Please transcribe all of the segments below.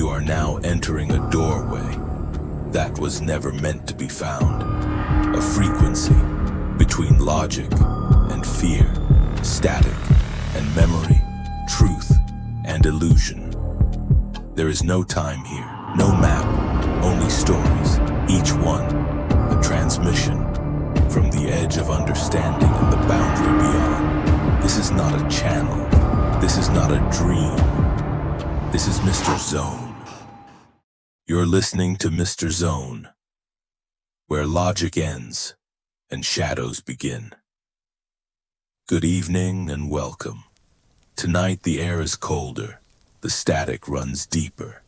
You are now entering a doorway that was never meant to be found. A frequency between logic and fear, static and memory, truth and illusion. There is no time here, no map, only stories, each one a transmission from the edge of understanding and the boundary beyond. This is not a channel. This is not a dream. This is Mr. Zone. You're listening to Mr. Zone, where logic ends and shadows begin. Good evening and welcome. Tonight the air is colder, the static runs deeper,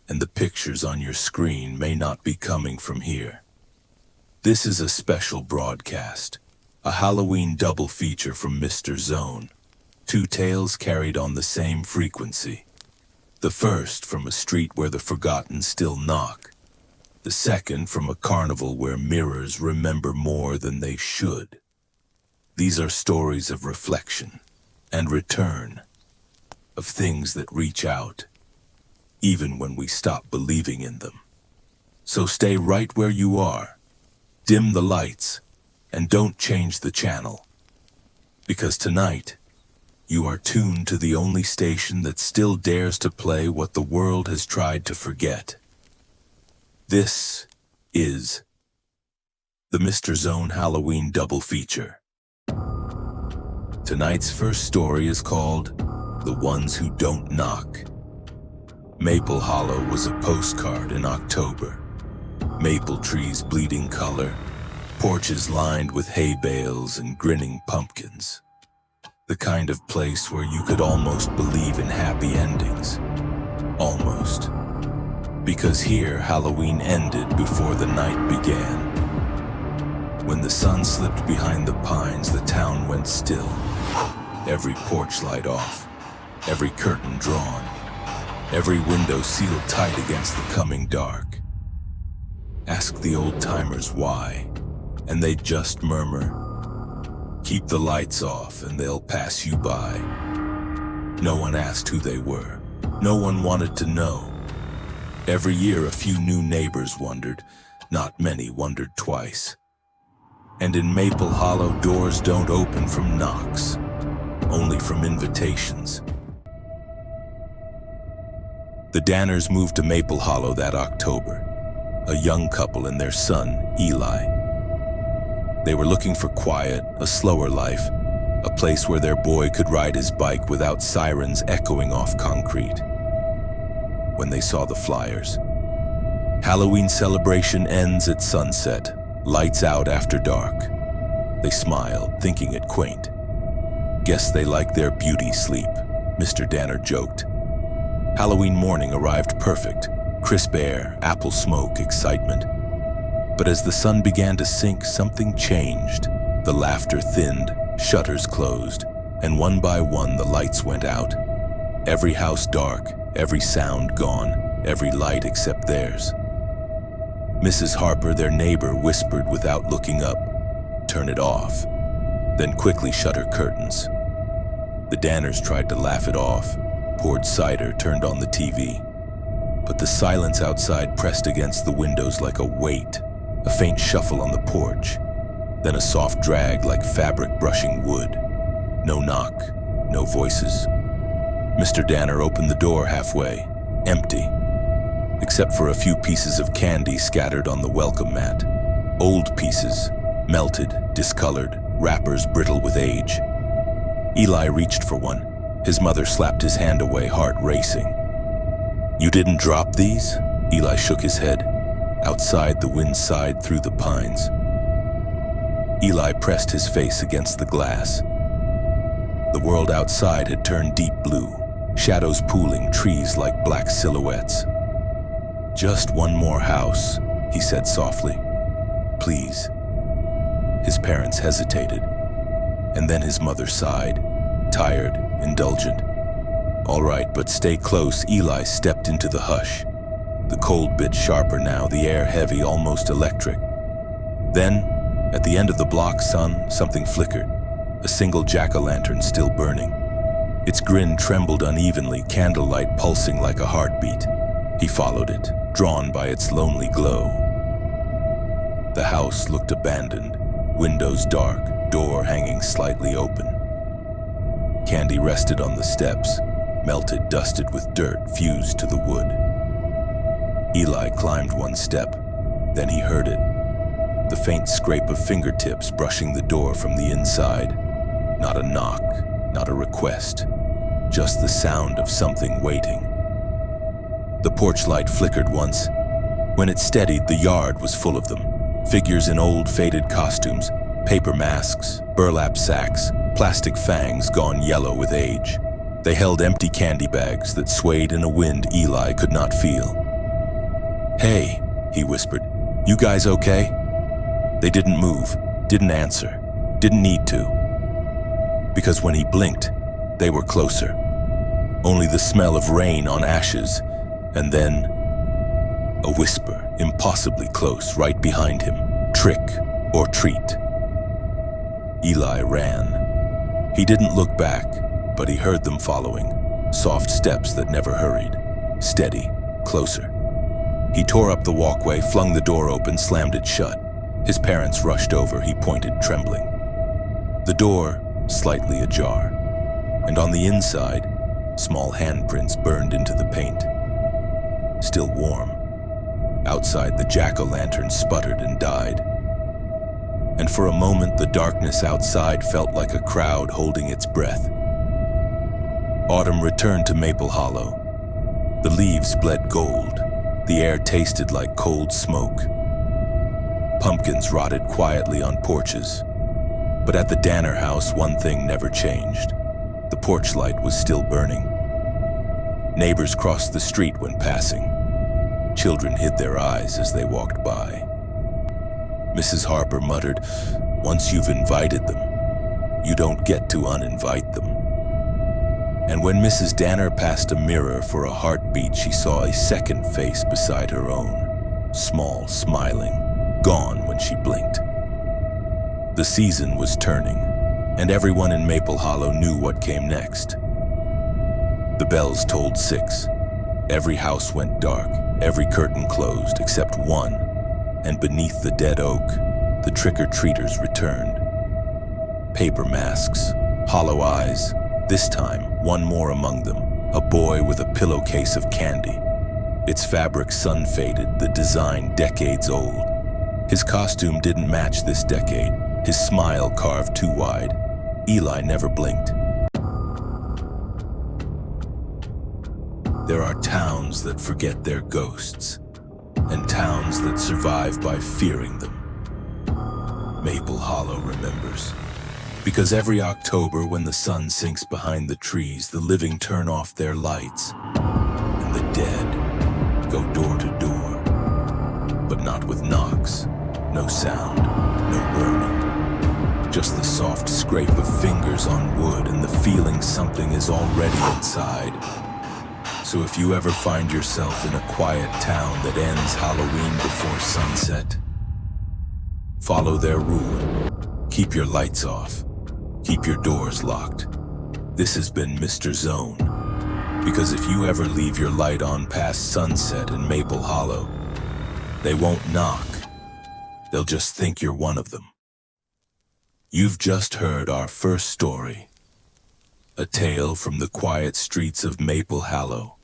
and the pictures on your screen may not be coming from here. This is a special broadcast, a Halloween double feature from Mr. Zone. Two tales carried on the same frequency. The first from a street where the forgotten still knock. The second from a carnival where mirrors remember more than they should. These are stories of reflection and return, of things that reach out, even when we stop believing in them. So stay right where you are, dim the lights, and don't change the channel. Because tonight, you are tuned to the only station that still dares to play what the world has tried to forget. This is the Mr. Zone Halloween double feature. Tonight's first story is called The Ones Who Don't Knock. Maple Hollow was a postcard in October. Maple trees bleeding color, porches lined with hay bales and grinning pumpkins. The kind of place where you could almost believe in happy endings. Almost. Because here, Halloween ended before the night began. When the sun slipped behind the pines, the town went still. Every porch light off, every curtain drawn, every window sealed tight against the coming dark. Ask the old-timers why, and they'd just murmur, "Keep the lights off and they'll pass you by." No one asked who they were. No one wanted to know. Every year a few new neighbors wondered. Not many wondered twice. And in Maple Hollow, doors don't open from knocks, only from invitations. The Danners moved to Maple Hollow that October, a young couple and their son, Eli. They were looking for quiet, a slower life, a place where their boy could ride his bike without sirens echoing off concrete. When they saw the flyers, Halloween celebration ends at sunset, lights out after dark. They smiled, thinking it quaint. Guess they like their beauty sleep, Mr. Danner joked. Halloween morning arrived perfect, crisp air, apple smoke, excitement. But as the sun began to sink, something changed. The laughter thinned, shutters closed, and one by one the lights went out. Every house dark, every sound gone, every light except theirs. Mrs. Harper, their neighbor, whispered without looking up, "Turn it off," then quickly shut her curtains. The Danners tried to laugh it off, poured cider, turned on the TV. But the silence outside pressed against the windows like a weight. A faint shuffle on the porch, then a soft drag like fabric brushing wood. No knock, no voices. Mr. Danner opened the door halfway, empty, except for a few pieces of candy scattered on the welcome mat. Old pieces, melted, discolored, wrappers brittle with age. Eli reached for one. His mother slapped his hand away, heart racing. "You didn't drop these?" Eli shook his head. Outside, the wind sighed through the pines. Eli pressed his face against the glass. The world outside had turned deep blue, shadows pooling, trees like black silhouettes. "Just one more house," he said softly. "Please." His parents hesitated, and then his mother sighed, tired, indulgent. "All right, but stay close." Eli stepped into the hush. The cold bit sharper now, the air heavy, almost electric. Then, at the end of the block, something flickered. A single jack-o'-lantern still burning. Its grin trembled unevenly, candlelight pulsing like a heartbeat. He followed it, drawn by its lonely glow. The house looked abandoned, windows dark, door hanging slightly open. Candy rested on the steps, melted, dusted with dirt, fused to the wood. Eli climbed one step, then he heard it. The faint scrape of fingertips brushing the door from the inside. Not a knock, not a request, just the sound of something waiting. The porch light flickered once. When it steadied, the yard was full of them. Figures in old, faded costumes, paper masks, burlap sacks, plastic fangs gone yellow with age. They held empty candy bags that swayed in a wind Eli could not feel. "Hey," he whispered, "you guys okay?" They didn't move, didn't answer, didn't need to. Because when he blinked, they were closer. Only the smell of rain on ashes, and then a whisper, impossibly close, right behind him. Trick or treat. Eli ran. He didn't look back, but he heard them following. Soft steps that never hurried. Steady, closer. He tore up the walkway, flung the door open, slammed it shut. His parents rushed over. He pointed, trembling. The door, slightly ajar. And on the inside, small handprints burned into the paint. Still warm. Outside, the jack-o'-lantern sputtered and died. And for a moment, the darkness outside felt like a crowd holding its breath. Autumn returned to Maple Hollow. The leaves bled gold. The air tasted like cold smoke. Pumpkins rotted quietly on porches. But at the Danner house, one thing never changed. The porch light was still burning. Neighbors crossed the street when passing. Children hid their eyes as they walked by. Mrs. Harper muttered, "Once you've invited them, you don't get to uninvite them." And when Mrs. Danner passed a mirror for a heartbeat, she saw a second face beside her own, small, smiling, gone when she blinked. The season was turning, and everyone in Maple Hollow knew what came next. The bells tolled 6. Every house went dark, every curtain closed except one, and beneath the dead oak, the trick-or-treaters returned. Paper masks, hollow eyes, this time one more among them, a boy with a pillowcase of candy. Its fabric sun-faded, the design decades old. His costume didn't match this decade, his smile carved too wide. Eli never blinked. There are towns that forget their ghosts, and towns that survive by fearing them. Maple Hollow remembers. Because every October when the sun sinks behind the trees, the living turn off their lights, and the dead go door to door. But not with knocks, no sound, no warning. Just the soft scrape of fingers on wood and the feeling something is already inside. So if you ever find yourself in a quiet town that ends Halloween before sunset, follow their rule. Keep your lights off. Keep your doors locked. This has been Mr. Zone. Because if you ever leave your light on past sunset in Maple Hollow, they won't knock. They'll just think you're one of them. You've just heard our first story. A tale from the quiet streets of Maple Hollow,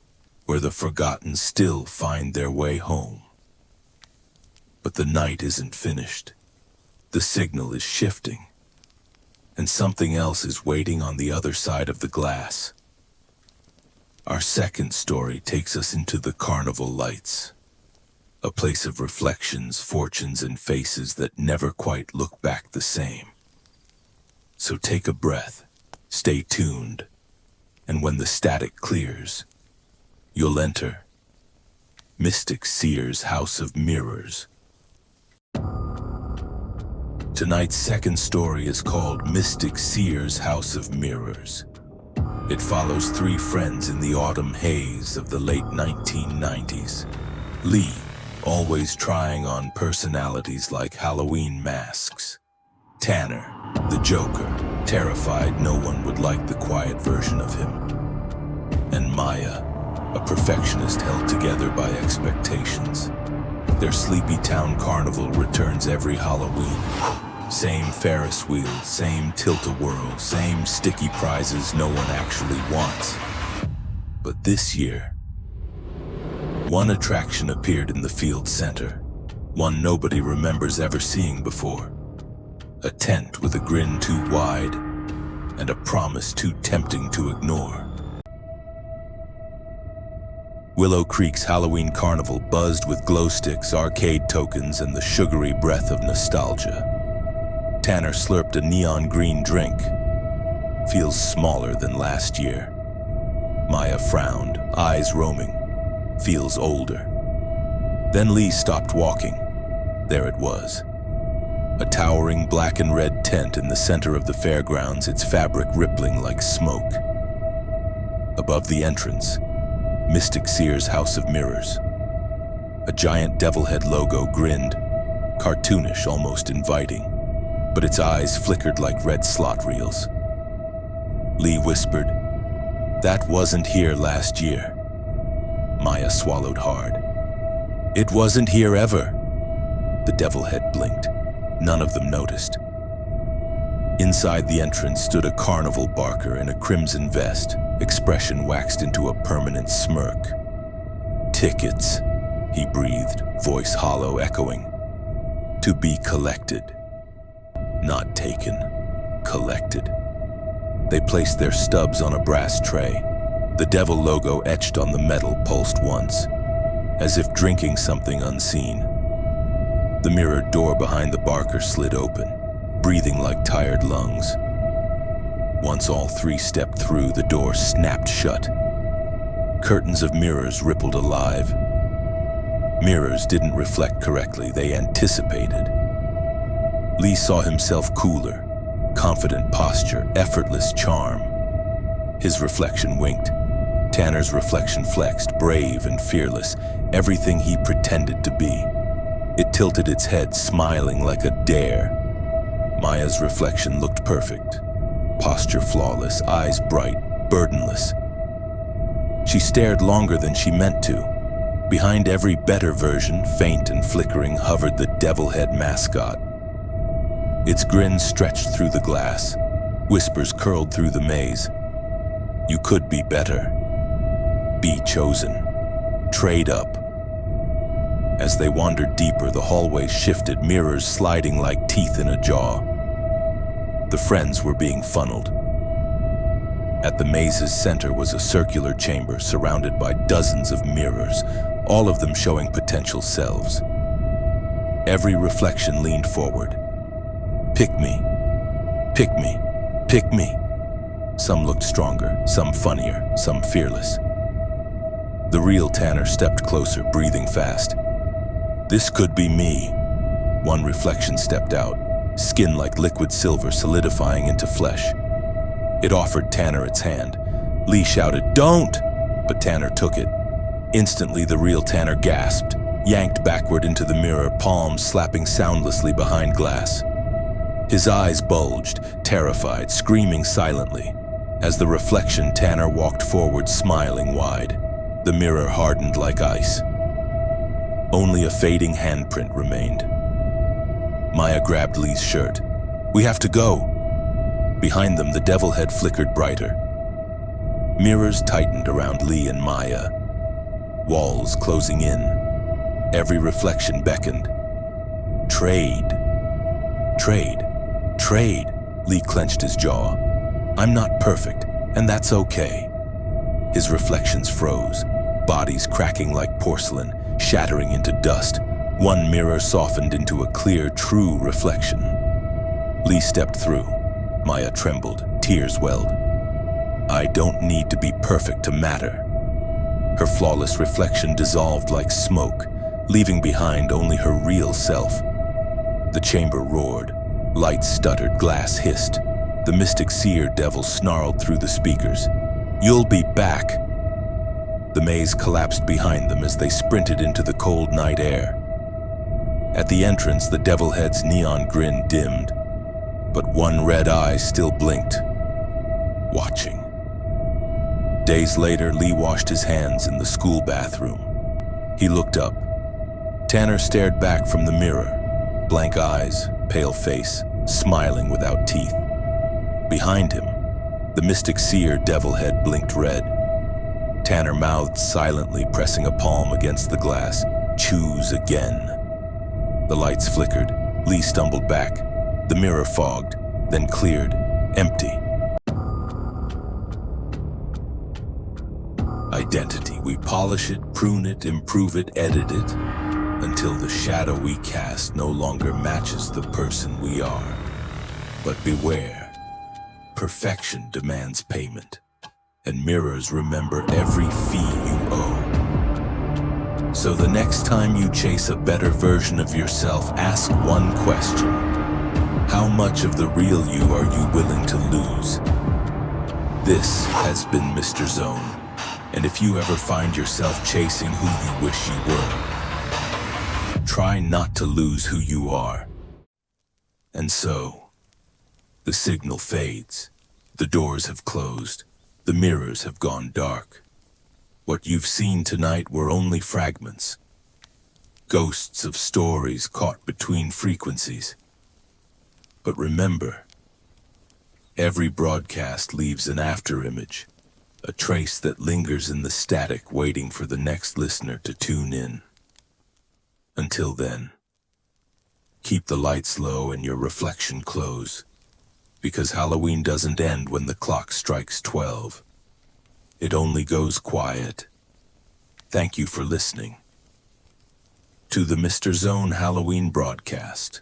where the forgotten still find their way home. But the night isn't finished. The signal is shifting, and something else is waiting on the other side of the glass. Our second story takes us into the carnival lights, a place of reflections, fortunes, and faces that never quite look back the same. So take a breath, stay tuned, and when the static clears, you'll enter Mystic Seer's House of Mirrors. Tonight's second story is called Mystic Seer's House of Mirrors. It follows 3 friends in the autumn haze of the late 1990s. Lee, always trying on personalities like Halloween masks. Tanner, the Joker, terrified no one would like the quiet version of him. And Maya, a perfectionist held together by expectations. Their sleepy town carnival returns every Halloween. Same Ferris wheel, same tilt-a-whirl, same sticky prizes no one actually wants. But this year, one attraction appeared in the field center, one nobody remembers ever seeing before. A tent with a grin too wide and a promise too tempting to ignore. Willow Creek's Halloween Carnival buzzed with glow sticks, arcade tokens, and the sugary breath of nostalgia. Tanner slurped a neon green drink. Feels smaller than last year. Maya frowned, eyes roaming. Feels older. Then Lee stopped walking. There it was. A towering black and red tent in the center of the fairgrounds, its fabric rippling like smoke. Above the entrance, Mystic Seer's House of Mirrors. A giant devil head logo grinned, cartoonish, almost inviting, but its eyes flickered like red slot reels. Lee whispered, "That wasn't here last year." Maya swallowed hard. "It wasn't here ever." The devil head blinked. None of them noticed. Inside the entrance stood a carnival barker in a crimson vest, expression waxed into a permanent smirk. "Tickets," he breathed, voice hollow, echoing. "To be collected. Not taken, collected." They placed their stubs on a brass tray. The devil logo etched on the metal pulsed once, as if drinking something unseen. The mirrored door behind the barker slid open, breathing like tired lungs. Once all three stepped through, the door snapped shut. Curtains of mirrors rippled alive. Mirrors didn't reflect correctly, they anticipated. Lee saw himself cooler, confident posture, effortless charm. His reflection winked. Tanner's reflection flexed, brave and fearless, everything he pretended to be. It tilted its head, smiling like a dare. Maya's reflection looked perfect. Posture flawless, eyes bright, burdenless. She stared longer than she meant to. Behind every better version, faint and flickering, hovered the devil head mascot. Its grin stretched through the glass. Whispers curled through the maze. You could be better. Be chosen. Trade up. As they wandered deeper, the hallway shifted, mirrors sliding like teeth in a jaw. The friends were being funneled. At the maze's center was a circular chamber surrounded by dozens of mirrors, all of them showing potential selves. Every reflection leaned forward. Pick me. Pick me. Pick me. Some looked stronger, some funnier, some fearless. The real Tanner stepped closer, breathing fast. This could be me. One reflection stepped out, skin like liquid silver solidifying into flesh. It offered Tanner its hand. Lee shouted, "Don't!" But Tanner took it. Instantly, the real Tanner gasped, yanked backward into the mirror, palms slapping soundlessly behind glass. His eyes bulged, terrified, screaming silently. As the reflection, Tanner walked forward, smiling wide. The mirror hardened like ice. Only a fading handprint remained. Maya grabbed Lee's shirt. "We have to go." Behind them, the devil head flickered brighter. Mirrors tightened around Lee and Maya. Walls closing in. Every reflection beckoned. Trade. Trade. Trade. Lee clenched his jaw. "I'm not perfect, and that's okay." His reflections froze, bodies cracking like porcelain, shattering into dust. One mirror softened into a clear, true reflection. Lee stepped through. Maya trembled, tears welled. "I don't need to be perfect to matter." Her flawless reflection dissolved like smoke, leaving behind only her real self. The chamber roared. Lights stuttered, glass hissed. The mystic Seer devil snarled through the speakers. "You'll be back." The maze collapsed behind them as they sprinted into the cold night air. At the entrance, the devil head's neon grin dimmed, but one red eye still blinked, watching. Days later, Lee washed his hands in the school bathroom. He looked up. Tanner stared back from the mirror, blank eyes, pale face, smiling without teeth. Behind him, the mystic Seer devil head blinked red. Tanner mouthed silently, pressing a palm against the glass. Choose again. The lights flickered. Lee stumbled back. The mirror fogged, then cleared, empty. Identity. We polish it, prune it, improve it, edit it, until the shadow we cast no longer matches the person we are. But beware, perfection demands payment, and mirrors remember every fee you owe. So the next time you chase a better version of yourself, ask one question. How much of the real you are you willing to lose? This has been Mr. Zone. And if you ever find yourself chasing who you wish you were, try not to lose who you are. And so, the signal fades. The doors have closed. The mirrors have gone dark. What you've seen tonight were only fragments. Ghosts of stories caught between frequencies. But remember, every broadcast leaves an afterimage. A trace that lingers in the static, waiting for the next listener to tune in. Until then, keep the lights low and your reflection close, because Halloween doesn't end when the clock strikes 12. It only goes quiet. Thank you for listening to the Mr. Zone Halloween broadcast.